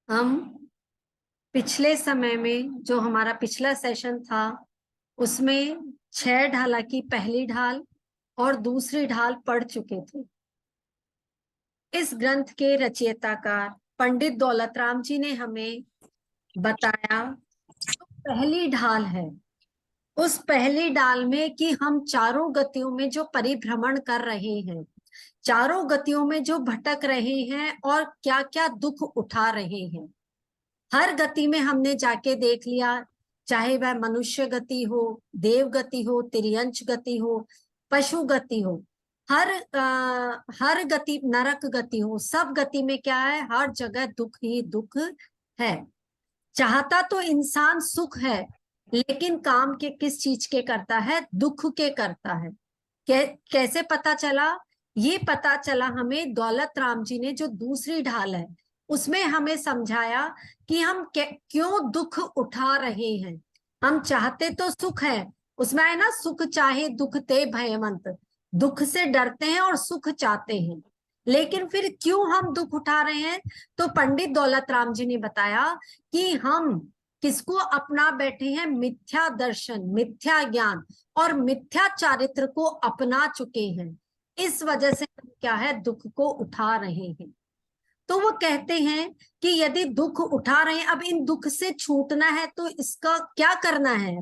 हम पिछले समय में जो हमारा पिछला सेशन था उसमें 6 ढाला की पहली ढाल और दूसरी ढाल पढ़ चुके थे। इस ग्रंथ के रचयिताकार पंडित दौलत राम जी ने हमें बताया तो पहली ढाल है। उस पहली डाल में कि हम चारों गतियों में जो परिभ्रमण कर रहे हैं, चारों गतियों में जो भटक रहे हैं और क्या क्या दुख उठा रहे हैं, हर गति में हमने जाके देख लिया, चाहे वह मनुष्य गति हो, देव गति हो, तिर्यंच गति हो, पशु गति हो, हर गति, नरक गति हो, सब गति में क्या है, हर जगह दुख ही दुख है। चाहता तो इंसान सुख है, लेकिन काम के किस चीज के करता है, दुख के करता है। कैसे पता चला? ये पता चला हमें दौलत राम जी ने जो दूसरी ढाल है उसमें हमें समझाया कि हम क्यों दुख उठा रहे हैं। हम चाहते तो सुख है, उसमें है ना, सुख चाहे दुख ते भयवंत, दुख से डरते हैं और सुख चाहते हैं, लेकिन फिर क्यों हम दुख उठा रहे हैं? तो पंडित दौलत राम जी ने बताया कि हम किसको अपना बैठे हैं, मिथ्या दर्शन, मिथ्या ज्ञान और मिथ्या चारित्र को अपना चुके हैं। इस वजह से हम क्या है, दुख को उठा रहे हैं। तो वो कहते हैं कि यदि दुख उठा रहे हैं, अब इन दुख से छूटना है तो इसका क्या करना है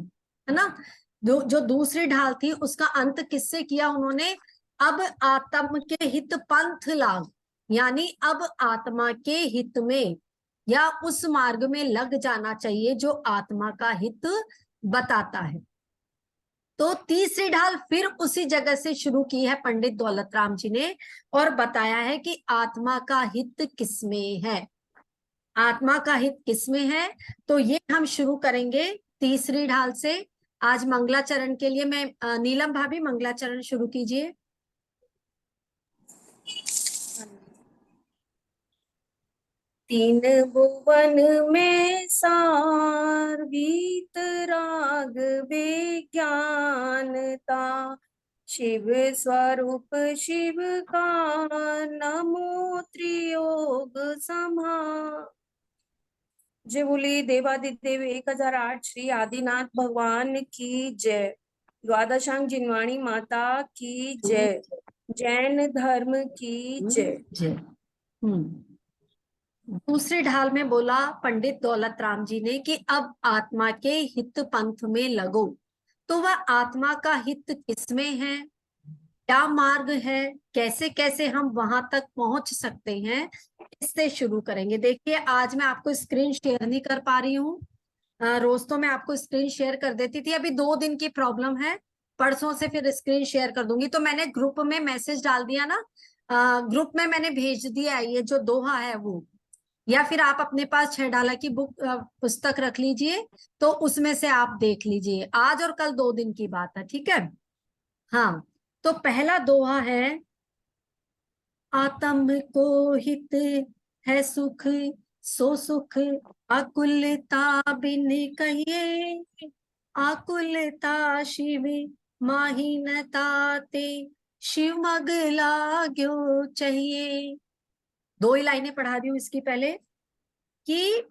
ना। जो दूसरी ढाल थी उसका अंत किससे किया उन्होंने? अब आत्म के हित पंथ लाग, यानी अब आत्मा के हित में या उस मार्ग में लग जाना चाहिए जो आत्मा का हित बताता है। तो तीसरी ढाल फिर उसी जगह से शुरू की है पंडित दौलत राम जी ने और बताया है कि आत्मा का हित किसमें है, आत्मा का हित किसमें है। तो ये हम शुरू करेंगे तीसरी ढाल से। आज मंगलाचरण के लिए मैं नीलम भाभी मंगलाचरण शुरू कीजिए। तीन भुवन में सार गीत राग विज्ञानता, शिव स्वरूप शिव का नमो त्रियोग समा। जय बोली देवादिदेव 1008 श्री आदिनाथ भगवान की जय। द्वादशांग जिनवाणी माता की जय। जैन धर्म की जय। जय। दूसरी ढाल में बोला पंडित दौलत राम जी ने कि अब आत्मा के हित पंथ में लगो। तो वह आत्मा का हित किसमें है, क्या मार्ग है, कैसे कैसे हम वहां तक पहुंच सकते हैं, इससे शुरू करेंगे। देखिए आज मैं आपको स्क्रीन शेयर नहीं कर पा रही हूँ। रोज तो मैं आपको स्क्रीन शेयर कर देती थी, अभी 2 दिन की प्रॉब्लम है, परसों से फिर स्क्रीन शेयर कर दूंगी। तो मैंने ग्रुप में मैसेज डाल दिया ना, ग्रुप में मैंने भेज दिया ये जो दोहा है वो, या फिर आप अपने पास 6 ढाला की पुस्तक रख लीजिए, तो उसमें से आप देख लीजिए। आज और कल 2 दिन की बात है, ठीक है। हाँ, तो पहला दोहा है, आत्म को हित है सुख, सो सुख आकुलता बिन कहिए, आकुलता शिव माही न ताते, शिव मग लाग्यो चाहिए। 2 ही लाइनें पढ़ा दी हूं इसकी पहले, कि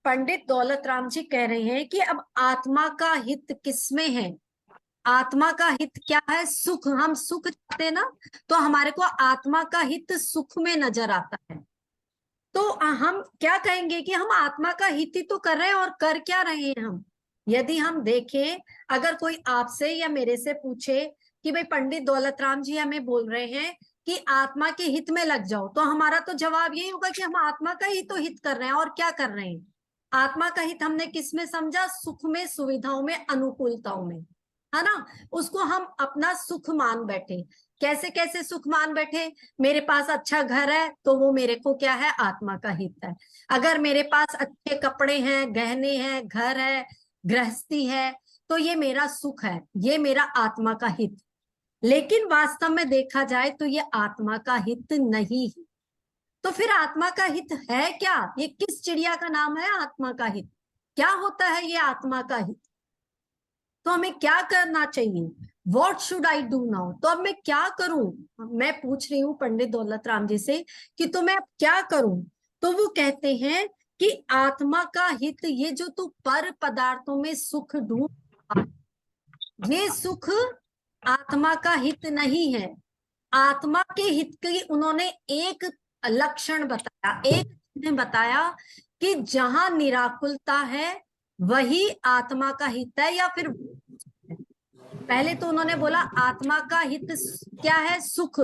पंडित दौलत राम जी कह रहे हैं कि अब आत्मा का हित किसमें है, आत्मा का हित क्या है, सुख। हम सुख चाहते हैं ना, तो हमारे को आत्मा का हित सुख में नजर आता है। तो हम क्या कहेंगे कि हम आत्मा का हित ही तो कर रहे हैं, और कर क्या रहे हैं हम? यदि हम देखें, अगर कोई आपसे या मेरे से पूछे कि भाई पंडित दौलत राम जी हमें बोल रहे हैं कि आत्मा के हित में लग जाओ, तो हमारा तो जवाब यही होगा कि हम आत्मा का ही तो हित कर रहे हैं, और क्या कर रहे हैं। आत्मा का हित हमने किस में समझा? सुख में, सुविधाओं में, अनुकूलताओं में, है ना। उसको हम अपना सुख मान बैठे। कैसे कैसे सुख मान बैठे? मेरे पास अच्छा घर है तो वो मेरे को क्या है, आत्मा का हित है। अगर मेरे पास अच्छे कपड़े हैं, गहने हैं, घर है, गृहस्थी है, तो ये मेरा सुख है, ये मेरा आत्मा का हित। लेकिन वास्तव में देखा जाए तो ये आत्मा का हित नहीं है। तो फिर आत्मा का हित है क्या? ये किस चिड़िया का नाम है आत्मा का हित? क्या होता है ये आत्मा का हित? तो हमें क्या करना चाहिए? What should I do now? तो अब मैं क्या करूं? मैं पूछ रही हूँ पंडित दौलत राम जी से कि तो मैं अब क्या करूं? तो वो कहते हैं कि आत्मा का हित, ये जो तू पर पदार्थों में सुख ढूंढ रहा है, ये सुख आत्मा का हित नहीं है। आत्मा के हित की उन्होंने एक लक्षण बताया, एक चिन्ह बताया कि जहां निराकुलता है वही आत्मा का हित है, या फिर पहले तो उन्होंने बोला आत्मा का हित क्या है, सुख,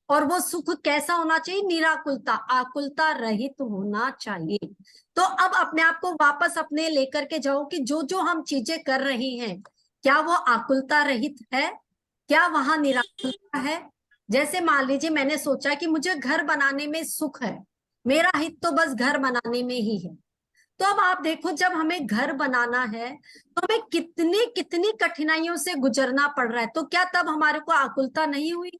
और वो सुख कैसा होना चाहिए, निराकुलता, आकुलता रहित होना चाहिए। तो अब अपने आप को वापस अपने लेकर के जाओ कि जो जो हम चीजें कर रहे हैं, क्या वो आकुलता रहित है, क्या वहां निराकुलता है। जैसे मान लीजिए मैंने सोचा कि मुझे घर बनाने में सुख है, मेरा हित तो बस घर बनाने में ही है। तो अब आप देखो, जब हमें घर बनाना है तो हमें कितनी कितनी कठिनाइयों से गुजरना पड़ रहा है, तो क्या तब हमारे को आकुलता नहीं हुई।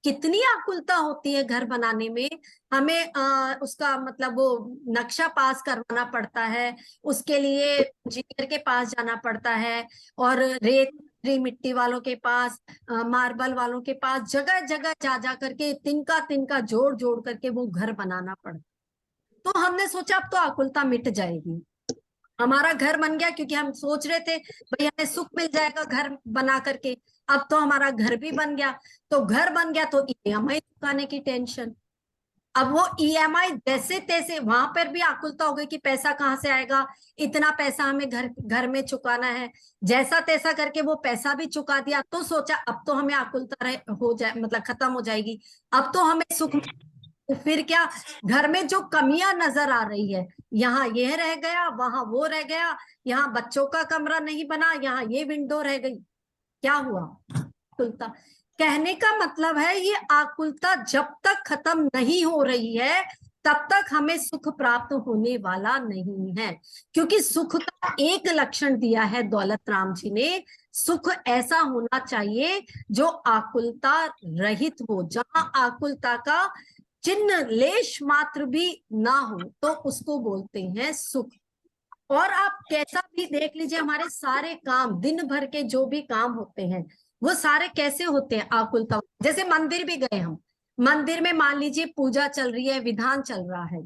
कितनी आकुलता होती है घर बनाने में। हमें उसका मतलब वो नक्शा पास करवाना पड़ता है, उसके लिए इंजीनियर के पास जाना पड़ता है, और रेत मिट्टी वालों के पास, मार्बल वालों के पास, जगह जगह जा जा करके तिनका तिनका जोड़ जोड़ करके वो घर बनाना पड़ता है। तो हमने सोचा अब तो आकुलता मिट जाएगी, हमारा घर बन गया, क्योंकि हम सोच रहे थे भाई हमें सुख मिल जाएगा घर बना करके। अब तो हमारा घर भी बन गया, तो घर बन गया तो ईएमआई चुकाने की टेंशन। अब वो ईएमआई जैसे तैसे, वहां पर भी आकुलता हो गई कि पैसा कहाँ से आएगा, इतना पैसा हमें घर घर में चुकाना है। जैसा तैसा करके वो पैसा भी चुका दिया, तो सोचा अब तो हमें आकुलता हो जाए, मतलब खत्म हो जाएगी, अब तो हमें सुख। तो फिर क्या, घर में जो कमियां नजर आ रही है, यहाँ ये रह गया, वहां वो रह गया, यहाँ बच्चों का कमरा नहीं बना, यहाँ ये विंडो रह गई, क्या हुआ, आकुलता। कहने का मतलब है ये आकुलता जब तक खत्म नहीं हो रही है तब तक हमें सुख प्राप्त होने वाला नहीं है। क्योंकि सुख का एक लक्षण दिया है दौलत राम जी ने, सुख ऐसा होना चाहिए जो आकुलता रहित हो, जहां आकुलता का चिन्ह लेश मात्र भी ना हो, तो उसको बोलते हैं सुख। और आप कैसा भी देख लीजिए, हमारे सारे काम दिन भर के जो भी काम होते हैं वो सारे कैसे होते हैं, आकुलता। जैसे मंदिर भी गए हम, मंदिर में मान लीजिए पूजा चल रही है, विधान चल रहा है,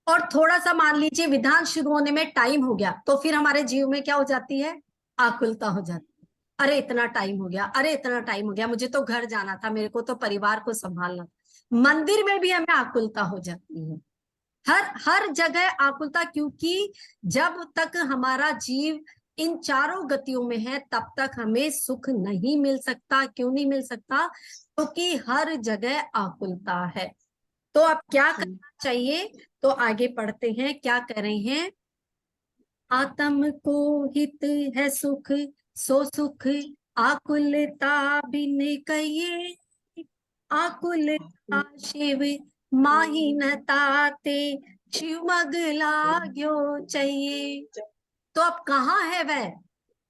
और थोड़ा सा मान लीजिए विधान शुरू होने में टाइम हो गया, तो फिर हमारे जीव में क्या हो जाती है, आकुलता हो जाती है। अरे इतना टाइम हो गया, अरे इतना टाइम हो गया, मुझे तो घर जाना था, मेरे को तो परिवार को संभालना था। मंदिर में भी हमें आकुलता हो जाती है, हर हर जगह आकुलता, क्योंकि जब तक हमारा जीव इन चारों गतियों में है तब तक हमें सुख नहीं मिल सकता। क्यों नहीं मिल सकता, क्योंकि हर जगह आकुलता है। तो अब क्या करना चाहिए, तो आगे पढ़ते हैं, क्या कर रहे हैं। आत्म को हित है सुख, सो सुख आकुलता बिन कहिए, आकुलता शिव माही न ताते, शिव मग लाग्यो चाहिए। तो अब कहाँ है वह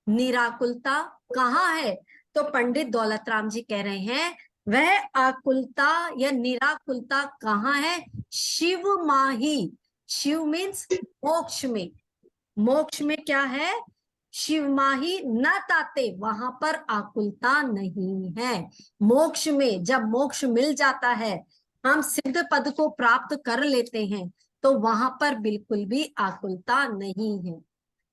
निराकुलता, कहाँ है। तो पंडित दौलत राम जी कह रहे हैं वह आकुलता या निराकुलता कहाँ है, शिव माही। शिव मीन्स मोक्ष में, मोक्ष में क्या है, शिव माही न ताते, वहां पर आकुलता नहीं है। मोक्ष में जब मोक्ष मिल जाता है, हम सिद्ध पद को प्राप्त कर लेते हैं, तो वहां पर बिल्कुल भी आकुलता नहीं है।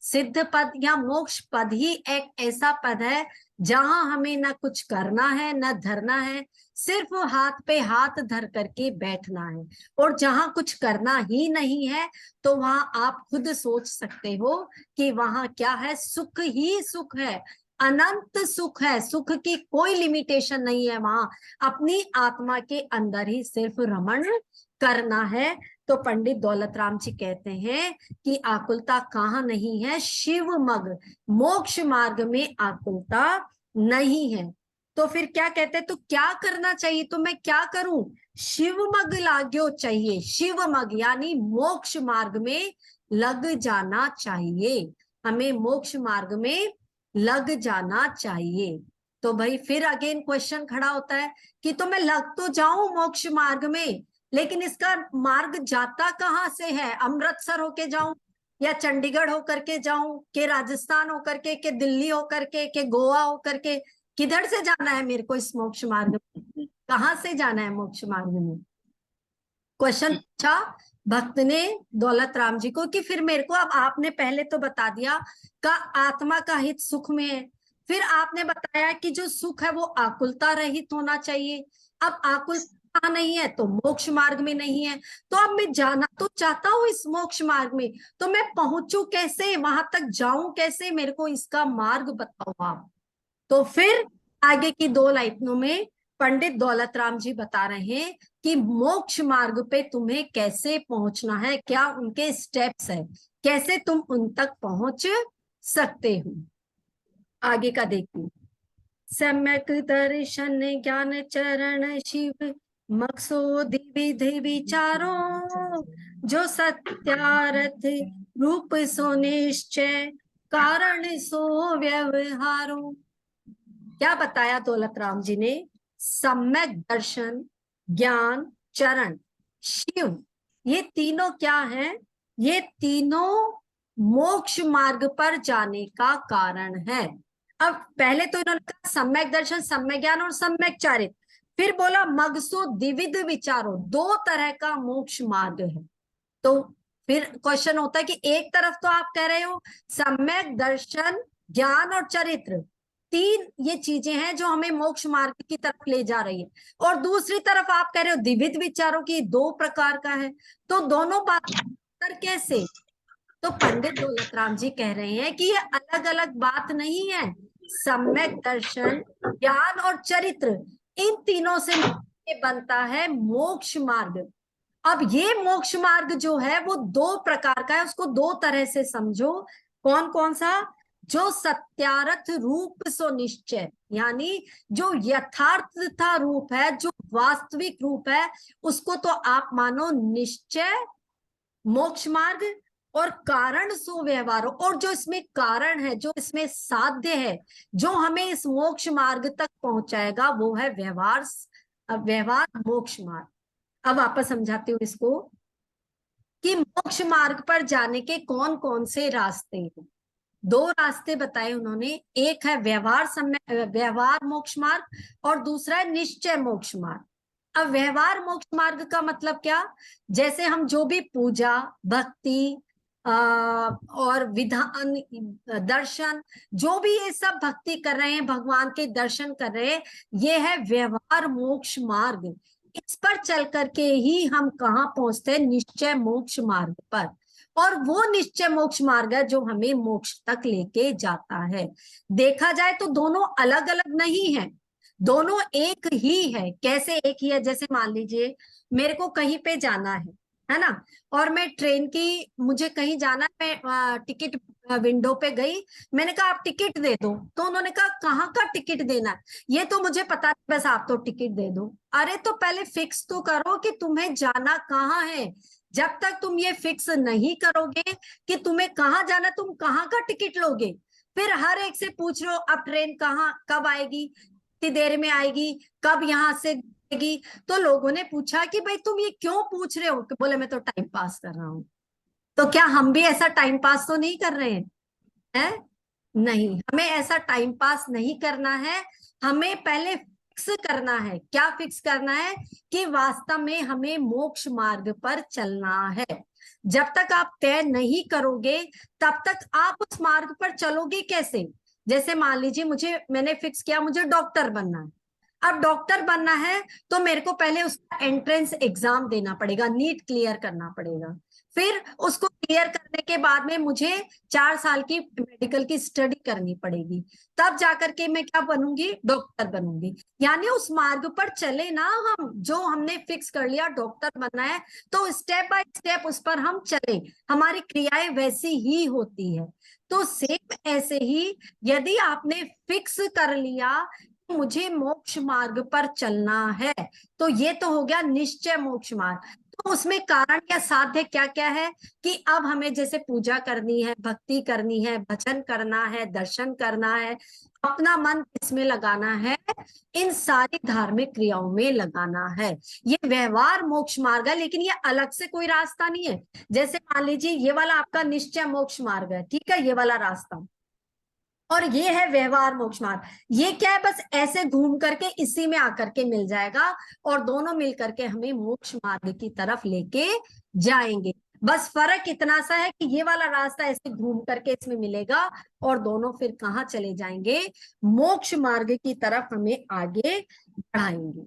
सिद्ध पद या मोक्ष पद ही एक ऐसा पद है जहां हमें न कुछ करना है न धरना है, सिर्फ हाथ पे हाथ धर करके बैठना है। और जहां कुछ करना ही नहीं है, तो वहां आप खुद सोच सकते हो कि वहां क्या है, सुख ही सुख है, अनंत सुख है, सुख की कोई लिमिटेशन नहीं है वहां। अपनी आत्मा के अंदर ही सिर्फ रमण करना है। तो पंडित दौलत राम जी कहते हैं कि आकुलता कहाँ नहीं है, शिव मग, मोक्ष मार्ग में आकुलता नहीं है। तो फिर क्या कहते हैं, तो क्या करना चाहिए, तो मैं क्या करूं, शिव मग लाग्यो चाहिए, शिव मग यानी मोक्ष मार्ग में लग जाना चाहिए, हमें मोक्ष मार्ग में लग जाना चाहिए। तो भाई फिर अगेन क्वेश्चन खड़ा होता है कि तो मैं लग तो जाऊं मोक्ष मार्ग में, लेकिन इसका मार्ग जाता कहाँ से है, अमृतसर होके जाऊं, या चंडीगढ़ होकर के जाऊं, के राजस्थान होकर के दिल्ली होकर के गोवा होकर के, किधर से जाना है मेरे को इस मोक्ष मार्ग में, कहाँ से जाना है मोक्ष मार्ग में। क्वेश्चन पूछा भक्त ने दौलत राम जी को कि फिर मेरे को, अब आपने पहले तो बता दिया का आत्मा का हित सुख में है, फिर आपने बताया कि जो सुख है वो आकुलता रहित होना चाहिए। अब आकुलता नहीं है तो मोक्ष मार्ग में नहीं है, तो अब मैं जाना तो चाहता हूँ इस मोक्ष मार्ग में, तो मैं पहुंचू कैसे, वहां तक जाऊं कैसे, मेरे को इसका मार्ग बताओ आप। तो फिर आगे की 2 लाइनों में पंडित दौलत राम जी बता रहे हैं कि मोक्ष मार्ग पे तुम्हें कैसे पहुंचना है, क्या उनके स्टेप्स है, कैसे तुम उन तक पहुंच सकते हो। आगे का देखिए। सम्यक दर्शन ज्ञान चरण शिव मकसूद विधि विचारों, जो सत्यारथ रूप सो निश्चय कारण सो व्यवहारों। क्या बताया दौलत राम जी ने? सम्यक दर्शन, ज्ञान, चरण, शिव, ये तीनों क्या है? ये तीनों मोक्ष मार्ग पर जाने का कारण है। अब पहले तो इन्होंने कहा सम्यक दर्शन, सम्यक ज्ञान और सम्यक चारित्र, फिर बोला मगसो द्विविध विचारो, 2 तरह का मोक्ष मार्ग है। तो फिर क्वेश्चन होता है कि एक तरफ तो आप कह रहे हो सम्यक दर्शन, ज्ञान और चरित्र, 3 ये चीजें हैं जो हमें मोक्ष मार्ग की तरफ ले जा रही है, और दूसरी तरफ आप कह रहे हो द्विविध विचारों की 2 प्रकार का है, तो दोनों बात पर कैसे? तो पंडित दौलत राम जी कह रहे हैं कि ये अलग अलग बात नहीं है। सम्यक दर्शन, ज्ञान और चरित्र, इन तीनों से बनता है मोक्ष मार्ग। अब ये मोक्ष मार्ग जो है वो 2 प्रकार का है, उसको 2 तरह से समझो। कौन कौन सा? जो सत्यार्थ रूप सो निश्चय, यानी जो यथार्थता रूप है, जो वास्तविक रूप है, उसको तो आप मानो निश्चय मोक्ष मार्ग, और कारण सो व्यवहार, और जो इसमें कारण है, जो इसमें साध्य है, जो हमें इस मोक्ष मार्ग तक पहुंचाएगा, वो है व्यवहार, व्यवहार मोक्ष मार्ग। अब वापस समझाती हूँ इसको कि मोक्ष मार्ग पर जाने के कौन कौन से रास्ते हैं। 2 रास्ते बताए उन्होंने, एक है व्यवहार मोक्ष मार्ग, और दूसरा है निश्चय मोक्ष मार्ग। अब व्यवहार मोक्ष मार्ग का मतलब क्या? जैसे हम जो भी पूजा, भक्ति और विधान, दर्शन, जो भी ये सब भक्ति कर रहे हैं, भगवान के दर्शन कर रहे हैं, ये है व्यवहार मोक्ष मार्ग। इस पर चल करके ही हम कहाँ पहुंचते हैं? निश्चय मोक्ष मार्ग पर। और वो निश्चय मोक्ष मार्ग है जो हमें मोक्ष तक लेके जाता है। देखा जाए तो दोनों अलग अलग नहीं है, दोनों एक ही है। कैसे एक ही है? जैसे मान लीजिए मेरे को कहीं पे जाना है ना, और मैं ट्रेन की, मुझे कहीं जाना है, मैं टिकट विंडो पे गई, मैंने कहा आप टिकट दे दो, तो उन्होंने कहा कहाँ का टिकट देना है? ये तो मुझे पता नहीं, बस आप तो टिकट दे दो। अरे तो पहले फिक्स तो करो कि तुम्हें जाना कहाँ है। जब तक तुम ये फिक्स नहीं करोगे कि तुम्हें कहाँ जाना, तुम कहाँ का टिकट लोगे? फिर हर एक से पूछ रहे हो अब ट्रेन कहाँ कब आएगी, कितनी देर में आएगी, कब यहाँ से आएगी। तो लोगों ने पूछा कि भाई तुम ये क्यों पूछ रहे हो? बोले मैं तो टाइम पास कर रहा हूँ। तो क्या हम भी ऐसा टाइम पास तो नहीं कर रहे हैं? नहीं, हमें ऐसा टाइम पास नहीं करना है। हमें पहले फिक्स करना है। क्या फिक्स करना है? कि वास्तव में हमें मोक्ष मार्ग पर चलना है। जब तक आप तय नहीं करोगे, तब तक आप उस मार्ग पर चलोगे कैसे? जैसे मान लीजिए मैंने फिक्स किया मुझे डॉक्टर बनना है। अब डॉक्टर बनना है तो मेरे को पहले उसका एंट्रेंस एग्जाम देना पड़ेगा, नीट क्लियर करना पड़ेगा। फिर उसको क्लियर करने के बाद में मुझे 4 साल की मेडिकल की स्टडी करनी पड़ेगी, तब जाकर के मैं क्या बनूंगी? डॉक्टर बनूंगी। यानी उस मार्ग पर चले ना हम, जो हमने फिक्स कर लिया डॉक्टर बनना है, तो स्टेप बाय स्टेप उस पर हम चले, हमारी क्रियाएं वैसी ही होती है। तो सेम ऐसे ही यदि आपने फिक्स कर लिया मुझे मोक्ष मार्ग पर चलना है, तो ये तो हो गया निश्चय मोक्ष मार्ग। तो उसमें कारण या साध्य क्या क्या है? कि अब हमें जैसे पूजा करनी है, भक्ति करनी है, भजन करना है, दर्शन करना है, अपना मन इसमें लगाना है, इन सारी धार्मिक क्रियाओं में लगाना है। ये व्यवहार मोक्ष मार्ग है, लेकिन ये अलग से कोई रास्ता नहीं है। जैसे मान लीजिए ये वाला आपका निश्चय मोक्ष मार्ग है, ठीक है, ये वाला रास्ता, और ये है व्यवहार मोक्ष मार्ग। ये क्या है, बस ऐसे घूम करके इसी में आकर के मिल जाएगा और दोनों मिल करके हमें मोक्ष मार्ग की तरफ लेके जाएंगे। बस फर्क इतना सा है कि ये वाला रास्ता ऐसे घूम करके इसमें मिलेगा और दोनों फिर कहाँ चले जाएंगे, मोक्ष मार्ग की तरफ हमें आगे बढ़ाएंगे।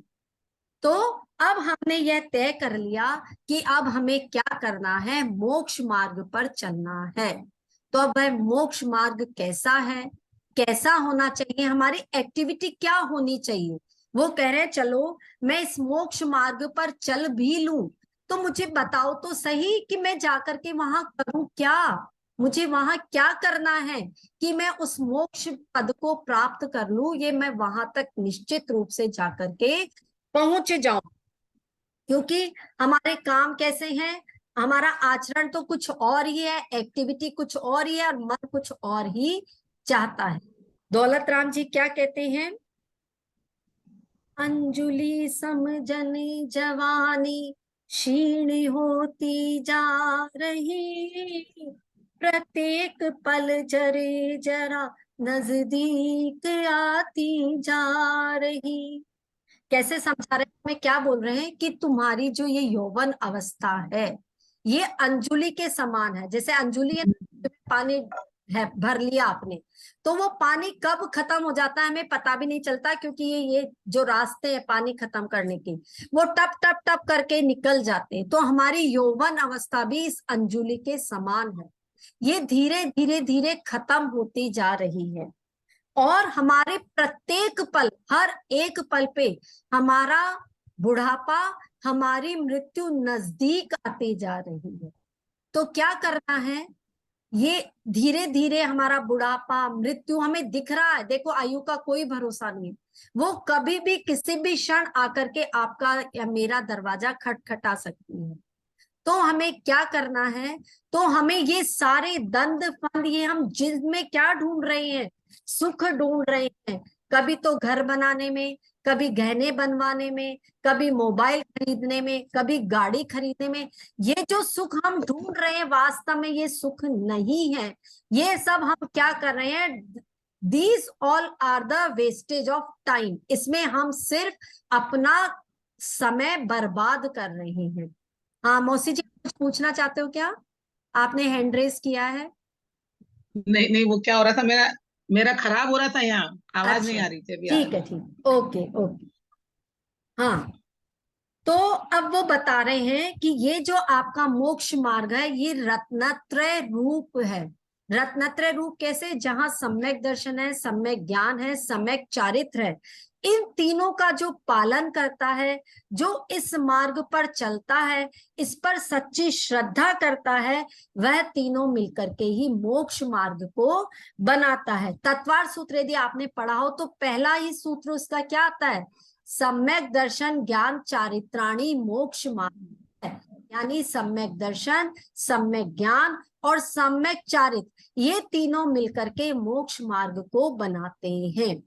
तो अब हमने यह तय कर लिया कि अब हमें क्या करना है, मोक्ष मार्ग पर चलना है। तो अब वह मोक्ष मार्ग कैसा है, कैसा होना चाहिए, हमारी एक्टिविटी क्या होनी चाहिए, वो कह रहे हैं चलो मैं इस मोक्ष मार्ग पर चल भी लूं तो मुझे बताओ तो सही कि मैं जाकर के वहां करूं क्या, मुझे वहां क्या करना है कि मैं उस मोक्ष पद को प्राप्त कर लूं, ये मैं वहां तक निश्चित रूप से जाकर के पहुंच जाऊं। क्योंकि हमारे काम कैसे हैं, हमारा आचरण तो कुछ और ही है, एक्टिविटी कुछ और ही है और मन कुछ और ही चाहता है। दौलत राम जी क्या कहते हैं, अंजुलि समझनी जवानी क्षीण होती जा रही, प्रत्येक पल जरे जरा नजदीक आती जा रही। कैसे समझा रहे हैं, हमें क्या बोल रहे हैं कि तुम्हारी जो ये यौवन अवस्था है ये अंजुलि के समान है। जैसे अंजुलि है, पानी है भर लिया आपने, तो वो पानी कब खत्म हो जाता है हमें पता भी नहीं चलता, क्योंकि ये जो रास्ते हैं पानी खत्म करने के वो टप टप टप करके निकल जाते हैं। तो हमारी यौवन अवस्था भी इस अंजुलि के समान है, ये धीरे धीरे धीरे खत्म होती जा रही है और हमारे प्रत्येक पल, हर एक पल पे हमारा बुढ़ापा, हमारी मृत्यु नजदीक आती जा रही है। तो क्या करना है, ये धीरे धीरे हमारा बुढ़ापा मृत्यु हमें दिख रहा है, देखो आयु का कोई भरोसा नहीं है, वो कभी भी किसी भी क्षण आकर के आपका या मेरा दरवाजा खटखटा सकती है। तो हमें क्या करना है, तो हमें ये सारे दंड फंद, ये हम जिसमें क्या ढूंढ रहे हैं, सुख ढूंढ रहे हैं, कभी तो घर बनाने में, कभी गहने बनवाने में, कभी मोबाइल खरीदने में, कभी गाड़ी खरीदने में, ये जो सुख हम ढूंढ रहे हैं वास्तव में ये सुख नहीं है। ये सब हम क्या कर रहे हैं, these all are the wastage of time, इसमें हम सिर्फ अपना समय बर्बाद कर रहे हैं। हाँ मौसी जी कुछ पूछना चाहते हो क्या, आपने हैंड रेस किया है। नहीं नहीं, वो क्या हो रहा था, मेरा मेरा खराब हो रहा था, यहाँ आवाज नहीं अच्छा आ रही थी अभी। ठीक है, ठीक, ओके ओके। हाँ तो अब वो बता रहे हैं कि ये जो आपका मोक्ष मार्ग है ये रत्नत्रय रूप है। रत्नत्रय रूप कैसे, जहां सम्यक दर्शन है, सम्यक ज्ञान है, सम्यक चारित्र है, इन तीनों का जो पालन करता है, जो इस मार्ग पर चलता है, इस पर सच्ची श्रद्धा करता है, वह तीनों मिलकर के ही मोक्ष मार्ग को बनाता है। तत्वार सूत्र यदि आपने पढ़ा हो तो पहला ही सूत्र उसका क्या आता है, सम्यक दर्शन ज्ञान चारित्राणी मोक्ष मार्ग है। यानी सम्यक दर्शन, सम्यक ज्ञान और सम्यक चारित्र, ये तीनों मिलकर के मोक्ष मार्ग को बनाते हैं।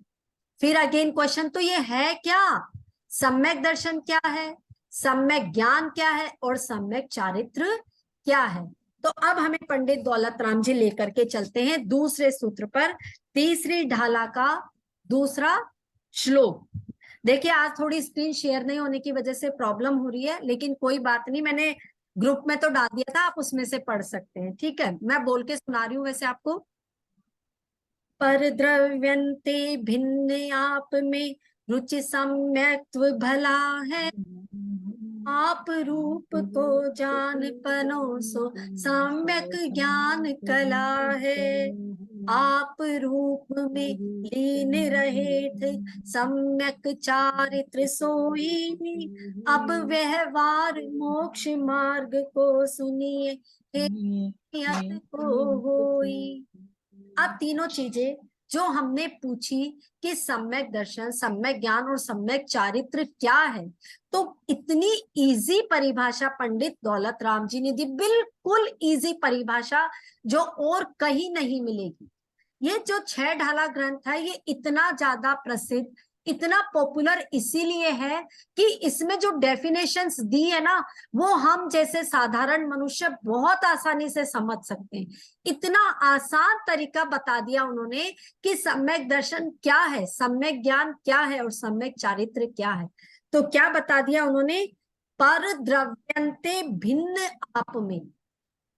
फिर अगेन क्वेश्चन, तो ये है क्या, सम्यक दर्शन क्या है, सम्यक ज्ञान क्या है और सम्यक चारित्र क्या है। तो अब हमें पंडित दौलत राम जी लेकर के चलते हैं दूसरे सूत्र पर, तीसरी ढाला का दूसरा श्लोक। देखिए आज थोड़ी स्क्रीन शेयर नहीं होने की वजह से प्रॉब्लम हो रही है, लेकिन कोई बात नहीं, मैंने ग्रुप में तो डाल दिया था, आप उसमें से पढ़ सकते हैं। ठीक है, मैं बोल के सुना रही हूँ वैसे आपको। पर द्रव्यंते भिन्न आप में रुचि सम्यक्त्व भला है, आप रूप को जान पनो सो सम्यक ज्ञान कला है, आप रूप में लीन रहे थे सम्यक चारित्र सोई, अब व्यवहार मोक्ष मार्ग को सुनिए हे नियत को होई। अब तीनों चीजें जो हमने पूछी कि सम्यक दर्शन, सम्यक ज्ञान और सम्यक चारित्र क्या है, तो इतनी इजी परिभाषा पंडित दौलत राम जी ने दी, बिल्कुल इजी परिभाषा जो और कहीं नहीं मिलेगी। ये जो 6 ढाला ग्रंथ है ये इतना ज्यादा प्रसिद्ध, इतना पॉपुलर इसीलिए है कि इसमें जो डेफिनेशंस दी है ना, वो हम जैसे साधारण मनुष्य बहुत आसानी से समझ सकते हैं। इतना आसान तरीका बता दिया उन्होंने कि सम्यक दर्शन क्या है, सम्यक ज्ञान क्या है और सम्यक चारित्र क्या है। तो क्या बता दिया उन्होंने, पर द्रव्यंते भिन्न आप में,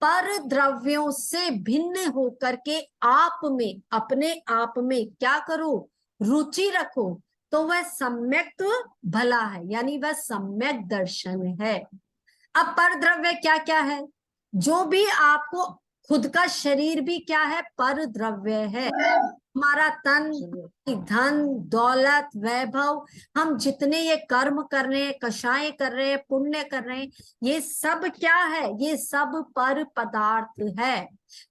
पर द्रव्यों से भिन्न होकर के आप में, अपने आप में क्या करो, रुचि रखो, तो वह सम्यक भला है, यानी वह सम्यक दर्शन है। अब पर द्रव्य क्या क्या है, जो भी आपको, खुद का शरीर भी क्या है, पर द्रव्य है। हमारा तन, धन, दौलत, वैभव, हम जितने ये कर्म कर रहे हैं, कषाय कर रहे हैं, पुण्य कर रहे हैं, ये सब क्या है, ये सब पर पदार्थ है।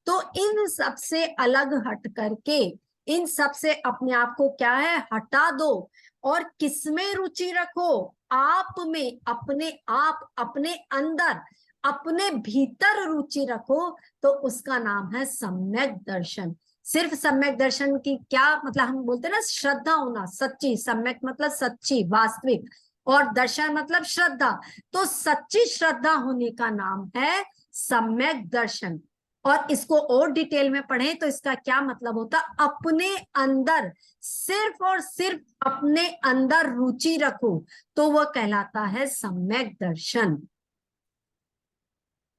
तो इन सब से अलग हट करके, इन सब से अपने आप को क्या है, हटा दो और किसमें रुचि रखो, आप में, अपने आप, अपने अंदर, अपने भीतर रुचि रखो, तो उसका नाम है सम्यक दर्शन। सिर्फ सम्यक दर्शन की क्या मतलब, हम बोलते हैं ना श्रद्धा होना, सच्ची, सम्यक मतलब सच्ची, वास्तविक, और दर्शन मतलब श्रद्धा, तो सच्ची श्रद्धा होने का नाम है सम्यक दर्शन। और इसको और डिटेल में पढ़ें तो इसका क्या मतलब होता, अपने अंदर, सिर्फ और सिर्फ अपने अंदर रुचि रखो, तो वह कहलाता है सम्यक दर्शन।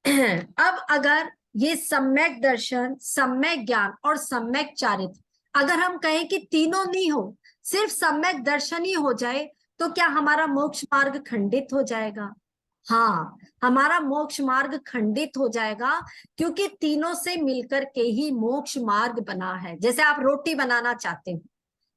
अब अगर ये सम्यक दर्शन, सम्यक ज्ञान और सम्यक चारित्र, अगर हम कहें कि तीनों नहीं हो, सिर्फ सम्यक दर्शन ही हो जाए, तो क्या हमारा मोक्ष मार्ग खंडित हो जाएगा? हाँ, हमारा मोक्ष मार्ग खंडित हो जाएगा, क्योंकि तीनों से मिलकर के ही मोक्ष मार्ग बना है। जैसे आप रोटी बनाना चाहते हो,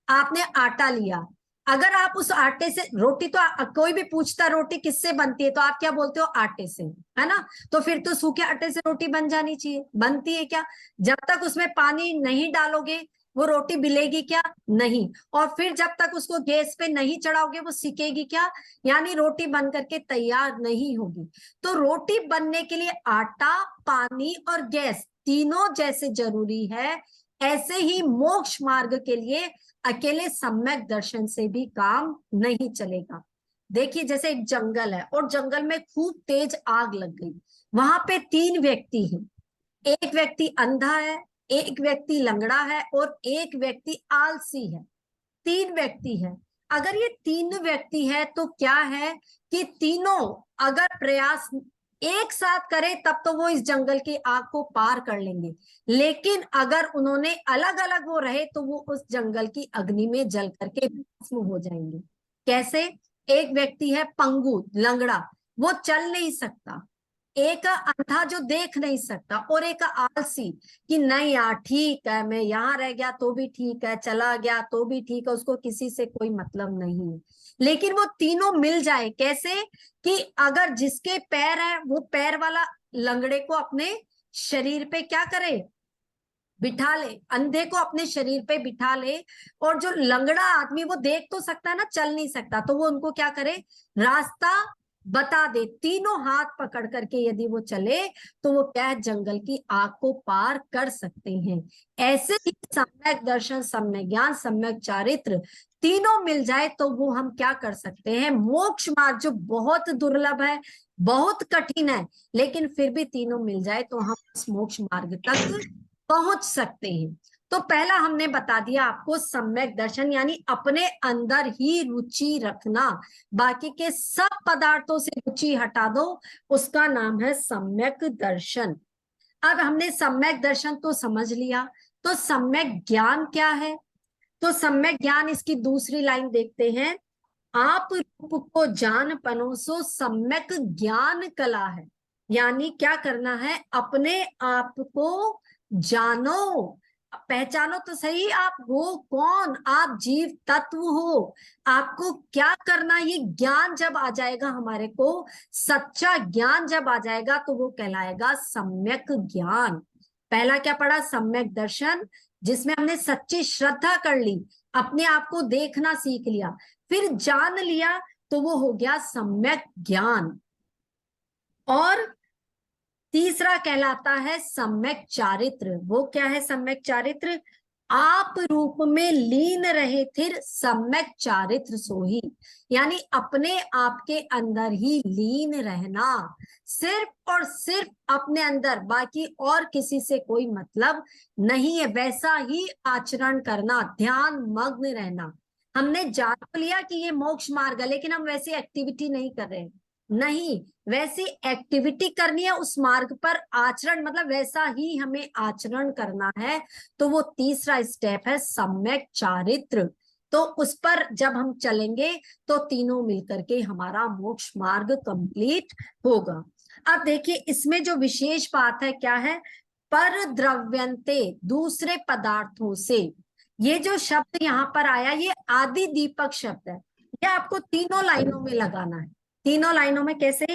आपने आटा लिया, अगर आप उस आटे से रोटी, तो कोई भी पूछता रोटी किससे बनती है, तो आप क्या बोलते हो, आटे से, है ना? तो फिर तो सूखे आटे से रोटी बन जानी चाहिए, बनती है क्या? जब तक उसमें पानी नहीं डालोगे वो रोटी बिलेगी क्या? नहीं। और फिर जब तक उसको गैस पे नहीं चढ़ाओगे वो सिकेगी क्या? यानी रोटी बन करके तैयार नहीं होगी। तो रोटी बनने के लिए आटा, पानी और गैस तीनों जैसे जरूरी है, ऐसे ही मोक्ष मार्ग के लिए अकेले सम्यक दर्शन से भी काम नहीं चलेगा। देखिए, जैसे एक जंगल है और जंगल में खूब तेज आग लग गई, वहां पे 3 व्यक्ति हैं, एक व्यक्ति अंधा है, एक व्यक्ति लंगड़ा है और एक व्यक्ति आलसी है। 3 व्यक्ति है। अगर ये 3 व्यक्ति है तो क्या है कि तीनों अगर प्रयास एक साथ करें तब तो वो इस जंगल की आग को पार कर लेंगे, लेकिन अगर उन्होंने अलग अलग वो रहे तो वो उस जंगल की अग्नि में जल करके भस्म हो जाएंगे। कैसे? एक व्यक्ति है पंगु, लंगड़ा, वो चल नहीं सकता, एक अंधा जो देख नहीं सकता, और एक आलसी कि नहीं यार ठीक है, मैं यहाँ रह गया तो भी ठीक है, चला गया तो भी ठीक है, उसको किसी से कोई मतलब नहीं है। लेकिन वो तीनों मिल जाए कैसे, कि अगर जिसके पैर है वो पैर वाला लंगड़े को अपने शरीर पे क्या करे, बिठा ले, अंधे को अपने शरीर पे बिठा ले, और जो लंगड़ा आदमी वो देख तो सकता है ना, चल नहीं सकता, तो वो उनको क्या करे, रास्ता बता दे, तीनों हाथ पकड़ करके यदि वो चले तो वो क्या है, जंगल की आग को पार कर सकते हैं। ऐसे ही सम्यक दर्शन, सम्यक ज्ञान, सम्यक चारित्र तीनों मिल जाए तो वो हम क्या कर सकते हैं, मोक्ष मार्ग जो बहुत दुर्लभ है, बहुत कठिन है, लेकिन फिर भी तीनों मिल जाए तो हम उस मोक्ष मार्ग तक पहुंच सकते हैं। तो पहला हमने बता दिया आपको सम्यक दर्शन, यानी अपने अंदर ही रुचि रखना, बाकी के सब पदार्थों से रुचि हटा दो, उसका नाम है सम्यक दर्शन। अब हमने सम्यक दर्शन तो समझ लिया, तो सम्यक ज्ञान क्या है? तो सम्यक ज्ञान, इसकी दूसरी लाइन देखते हैं, आप रूप को जान पनोसो सम्यक ज्ञान कला है। यानी क्या करना है, अपने आप को जानो, पहचानो तो सही, आप हो कौन, आप जीव तत्व हो, आपको क्या करना, ये ज्ञान जब आ जाएगा हमारे को, सच्चा ज्ञान जब आ जाएगा तो वो कहलाएगा सम्यक ज्ञान। पहला क्या पढ़ा, सम्यक दर्शन, जिसमें हमने सच्ची श्रद्धा कर ली, अपने आप को देखना सीख लिया, फिर जान लिया, तो वो हो गया सम्यक ज्ञान। और तीसरा कहलाता है सम्यक चारित्र। वो क्या है सम्यक चारित्र? आप रूप में लीन रहे थिर सम्यक चारित्र सोही, यानी अपने आप के अंदर ही लीन रहना, सिर्फ और सिर्फ अपने अंदर, बाकी और किसी से कोई मतलब नहीं है, वैसा ही आचरण करना, ध्यान मग्न रहना। हमने जान तो लिया कि ये मोक्ष मार्ग है, लेकिन हम वैसी एक्टिविटी नहीं कर रहे, नहीं, वैसी एक्टिविटी करनी है, उस मार्ग पर आचरण, मतलब वैसा ही हमें आचरण करना है। तो वो तीसरा स्टेप है सम्यक चारित्र। तो उस पर जब हम चलेंगे तो तीनों मिलकर के हमारा मोक्ष मार्ग कंप्लीट होगा। अब देखिए इसमें जो विशेष बात है क्या है, पर द्रव्यंते, दूसरे पदार्थों से। ये जो शब्द यहाँ पर आया ये आदि दीपक शब्द है, ये आपको तीनों लाइनों में लगाना है। तीनों लाइनों में कैसे,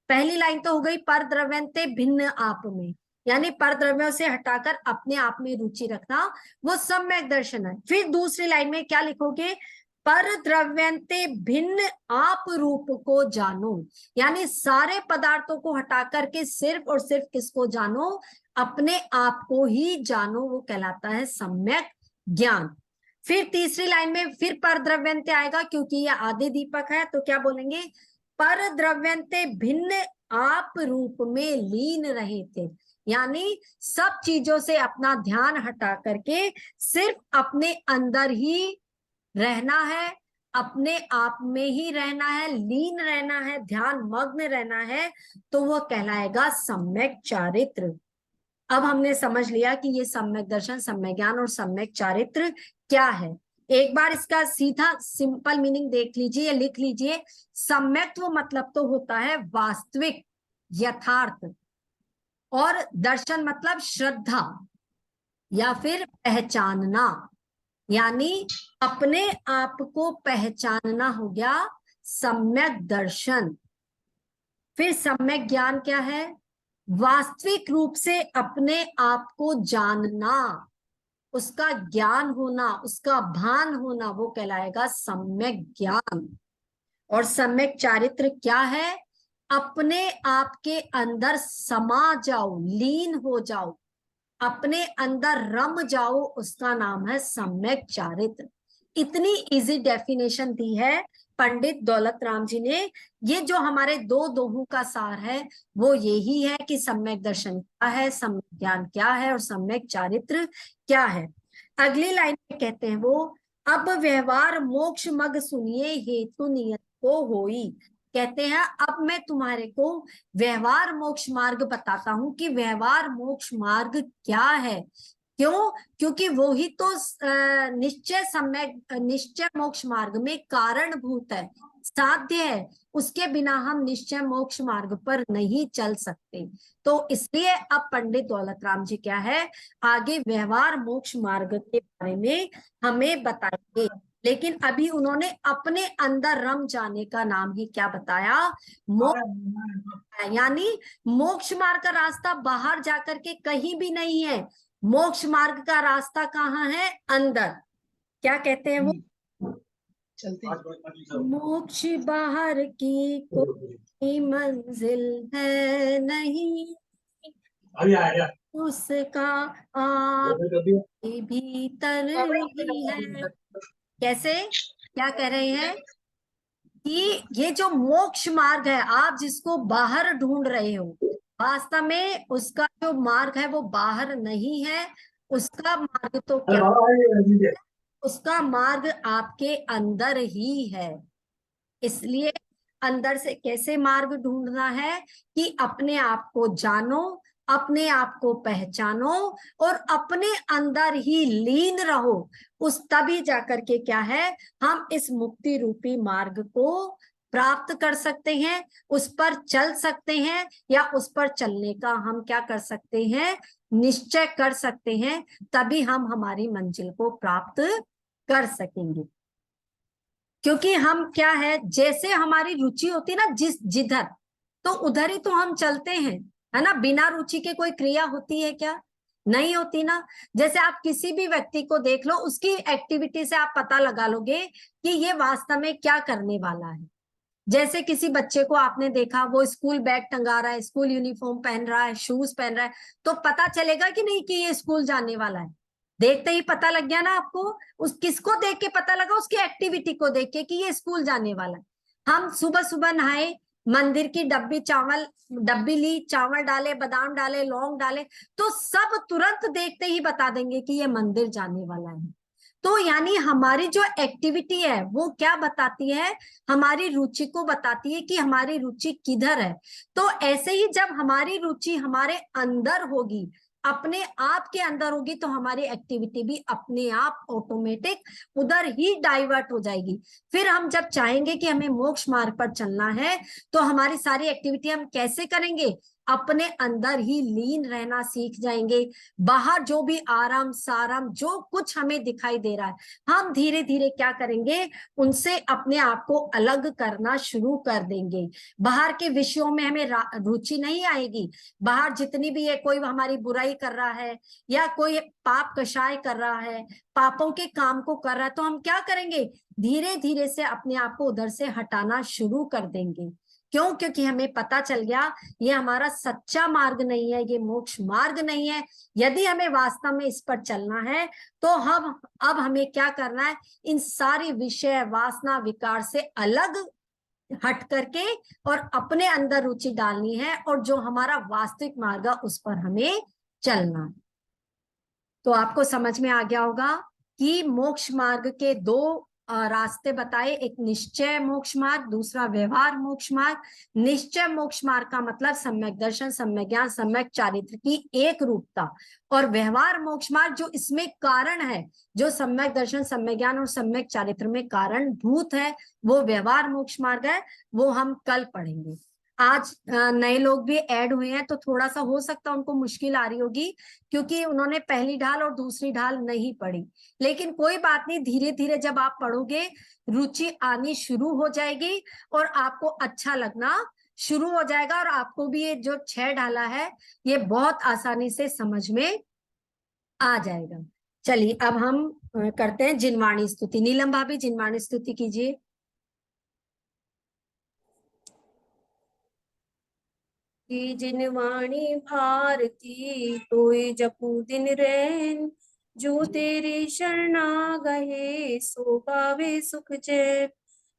पहली लाइन तो हो गई पर द्रव्यंते भिन्न आप में, यानी पर द्रव्यों से हटाकर अपने आप में रुचि रखना, वो सम्यक दर्शन है। फिर दूसरी लाइन में क्या लिखोगे, पर द्रव्यंते भिन्न आप रूप को जानो, यानी सारे पदार्थों को हटाकर के सिर्फ और सिर्फ किसको जानो, अपने आप को ही जानो, वो कहलाता है सम्यक ज्ञान। फिर तीसरी लाइन में फिर पर द्रव्यंते आएगा, क्योंकि यह आदि दीपक है, तो क्या बोलेंगे, पर द्रव्यंते भिन्न आप रूप में लीन रहे थे, यानी सब चीजों से अपना ध्यान हटा करके सिर्फ अपने अंदर ही रहना है, अपने आप में ही रहना है, लीन रहना है, ध्यान मग्न रहना है, तो वह कहलाएगा सम्यक चारित्र। अब हमने समझ लिया कि ये सम्यक दर्शन, सम्यक ज्ञान और सम्यक चारित्र क्या है। एक बार इसका सीधा सिंपल मीनिंग देख लीजिए, लिख लीजिए। सम्यक्त्व मतलब तो होता है वास्तविक, यथार्थ, और दर्शन मतलब श्रद्धा या फिर पहचानना, यानी अपने आप को पहचानना हो गया सम्यक दर्शन। फिर सम्यक ज्ञान क्या है, वास्तविक रूप से अपने आप को जानना, उसका ज्ञान होना, उसका भान होना, वो कहलाएगा सम्यक ज्ञान। और सम्यक चारित्र क्या है, अपने आप के अंदर समा जाओ, लीन हो जाओ, अपने अंदर रम जाओ, उसका नाम है सम्यक चारित्र। इतनी इजी डेफिनेशन दी है पंडित दौलत राम जी ने। ये जो हमारे दो दोहों का सार है वो यही है कि सम्यक दर्शन क्या है, सम्यक ज्ञान क्या है और सम्यक चारित्र क्या है। अगली लाइन में कहते हैं वो, अब व्यवहार मोक्ष मग सुनिए हेतु नियत को होई। कहते हैं अब मैं तुम्हारे को व्यवहार मोक्ष मार्ग बताता हूं कि व्यवहार मोक्ष मार्ग क्या है। क्यों, क्योंकि वो ही तो निश्चय सम्यक, निश्चय मोक्ष मार्ग में कारणभूत है, साध्य है, उसके बिना हम निश्चय मोक्ष मार्ग पर नहीं चल सकते। तो इसलिए अब पंडित दौलत राम जी क्या है, आगे व्यवहार मोक्ष मार्ग के बारे में हमें बताएंगे। लेकिन अभी उन्होंने अपने अंदर रम जाने का नाम ही क्या बताया, मोक्ष, यानी मोक्ष मार्ग का रास्ता बाहर जाकर के कहीं भी नहीं है, मोक्ष मार्ग का रास्ता कहाँ है, अंदर। क्या कहते हैं वो, चलते हैं। मोक्ष बाहर की कोई मंजिल है नहीं, उसका आपके भीतर ही है। कैसे, क्या कह रहे हैं कि ये जो मोक्ष मार्ग है, आप जिसको बाहर ढूंढ रहे हो, वास्तव में उसका जो मार्ग है वो बाहर नहीं है, उसका मार्ग तो क्या, उसका मार्ग आपके अंदर ही है। इसलिए अंदर से कैसे मार्ग ढूंढना है कि अपने आप को जानो, अपने आप को पहचानो और अपने अंदर ही लीन रहो, उस तभी जाकर के क्या है, हम इस मुक्ति रूपी मार्ग को प्राप्त कर सकते हैं, उस पर चल सकते हैं, या उस पर चलने का हम क्या कर सकते हैं, निश्चय कर सकते हैं, तभी हम हमारी मंजिल को प्राप्त कर सकेंगे। क्योंकि हम क्या है, जैसे हमारी रुचि होती है ना, जिधर, तो उधर ही तो हम चलते हैं, है ना। बिना रुचि के कोई क्रिया होती है क्या, नहीं होती ना। जैसे आप किसी भी व्यक्ति को देख लो, उसकी एक्टिविटी से आप पता लगा लोगे कि ये वास्तव में क्या करने वाला है। जैसे किसी बच्चे को आपने देखा, वो स्कूल बैग टंगा रहा है, स्कूल यूनिफॉर्म पहन रहा है, शूज पहन रहा है, तो पता चलेगा कि नहीं कि ये स्कूल जाने वाला है, देखते ही पता लग गया ना आपको। उस किसको देख के पता लगा? उसकी एक्टिविटी को देख के कि ये स्कूल जाने वाला है। हम सुबह सुबह नहाए, मंदिर की डब्बी ली, चावल डाले, बादाम डाले, लौंग डाले, तो सब तुरंत देखते ही बता देंगे कि ये मंदिर जाने वाला है। तो यानी हमारी जो एक्टिविटी है वो क्या बताती है? हमारी रुचि को बताती है कि हमारी रुचि किधर है। तो ऐसे ही जब हमारी रुचि हमारे अंदर होगी, अपने आप के अंदर होगी, तो हमारी एक्टिविटी भी अपने आप ऑटोमेटिक उधर ही डाइवर्ट हो जाएगी। फिर हम जब चाहेंगे कि हमें मोक्ष मार्ग पर चलना है, तो हमारी सारी एक्टिविटी हम कैसे करेंगे? अपने अंदर ही लीन रहना सीख जाएंगे। बाहर जो भी आराम साराम जो कुछ हमें दिखाई दे रहा है, हम धीरे धीरे क्या करेंगे? उनसे अपने आप को अलग करना शुरू कर देंगे। बाहर के विषयों में हमें रुचि नहीं आएगी। बाहर जितनी भी है, कोई हमारी बुराई कर रहा है या कोई पाप कषाय कर रहा है, पापों के काम को कर रहा है, तो हम क्या करेंगे? धीरे धीरे से अपने आप को उधर से हटाना शुरू कर देंगे। क्यों? क्योंकि हमें पता चल गया ये हमारा सच्चा मार्ग नहीं है, ये मोक्ष मार्ग नहीं है। यदि हमें वास्तव में इस पर चलना है, तो हम अब हमें क्या करना है? इन सारी विषय वासना विकार से अलग हट करके और अपने अंदर रुचि डालनी है, और जो हमारा वास्तविक मार्ग है उस पर हमें चलना है। तो आपको समझ में आ गया होगा कि मोक्ष मार्ग के दो रास्ते बताए, एक निश्चय मोक्ष मार्ग, दूसरा व्यवहार मोक्ष मार्ग। निश्चय मोक्ष मार्ग का मतलब सम्यक दर्शन, सम्यक ज्ञान, सम्यक चारित्र की एक रूपता, और व्यवहार मोक्ष मार्ग जो इसमें कारण है, जो सम्यक दर्शन, सम्यक ज्ञान और सम्यक चारित्र में कारण भूत है, वो व्यवहार मोक्ष मार्ग है। वो हम कल पढ़ेंगे। आज नए लोग भी ऐड हुए हैं, तो थोड़ा सा हो सकता है उनको मुश्किल आ रही होगी, क्योंकि उन्होंने पहली ढाल और दूसरी ढाल नहीं पढ़ी। लेकिन कोई बात नहीं, धीरे धीरे जब आप पढ़ोगे, रुचि आनी शुरू हो जाएगी और आपको अच्छा लगना शुरू हो जाएगा, और आपको भी ये जो 6 ढाला है ये बहुत आसानी से समझ में आ जाएगा। चलिए अब हम करते हैं जिनवाणी स्तुति। नीलम भाभी, जिनवाणी स्तुति कीजिए। की जिनवाणी भारती तोय जपू दिन रैन, जो तेरी शरणा गए सो पावे सुख चैन।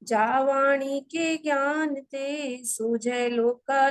जावाणी के ज्ञान ते सूझे लोका